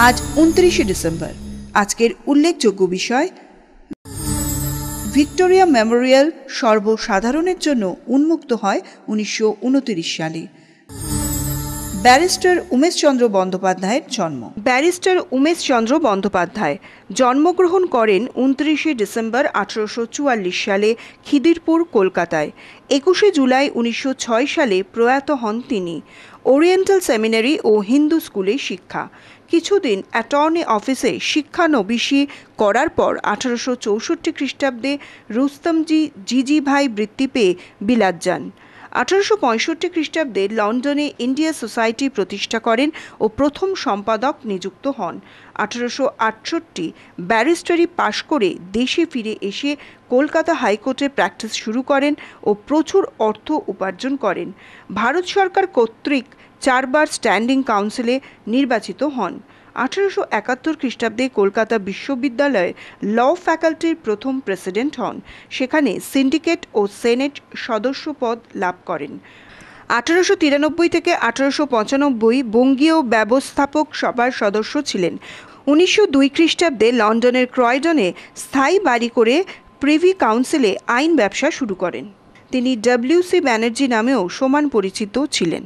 আজ 29শে ডিসেম্বর। আজকের উল্লেখযোগ্য বিষয়, ভিক্টোরিয়া মেমোরিয়াল সর্বসাধারণের জন্য উন্মুক্ত হয় 1929 সালে। ব্যারিস্টার উমেশচন্দ্র বন্দ্যোপাধ্যায়ের জন্ম। ব্যারিস্টার উমেশচন্দ্র বন্দ্যোপাধ্যায় জন্মগ্রহণ করেন 29শে ডিসেম্বর 1844 সালে খিদিরপুর, কলকাতায়। 21শে জুলাই 1906 সালে প্রয়াত হন তিনি। ওরিয়েন্টাল সেমিনারি ও হিন্দু স্কুলে শিক্ষা। কিছুদিন অ্যাটর্নি অফিসে শিক্ষানবিশি করার পর 1864 খ্রিস্টাব্দে রুস্তমজি জিজিভাই বৃত্তি পেয়ে বিলাত যান। 1865 খ্রিস্টাব্দে লন্ডনে ইন্ডিয়া সোসাইটি প্রতিষ্ঠা করেন ও প্রথম সম্পাদক নিযুক্ত হন। 1868 ব্যারিস্টারি পাশ করে দেশে ফিরে এসে কলকাতা হাইকোর্টে প্র্যাকটিস শুরু করেন ও প্রচুর অর্থ উপার্জন করেন। ভারত সরকার কর্তৃক 4 বার স্ট্যান্ডিং কাউন্সিলে নির্বাচিত হন। 1871 খ্রিস্টাব্দে কলকাতা বিশ্ববিদ্যালয়ে ল ফ্যাকাল্টির প্রথম প্রেসিডেন্ট হন। সেখানে সিন্ডিকেট ও সেনেট সদস্য পদ লাভ করেন। 1893 থেকে 1895 বঙ্গীয় ব্যবস্থাপক সভার সদস্য ছিলেন। 1902 খ্রিস্টাব্দে লন্ডনের ক্রয়ডনে স্থায়ী বাড়ি করে প্রিভি কাউন্সিলে আইন ব্যবসা শুরু করেন। তিনি ডব্লিউ.সি. ব্যানার্জি নামেও সমান পরিচিত ছিলেন।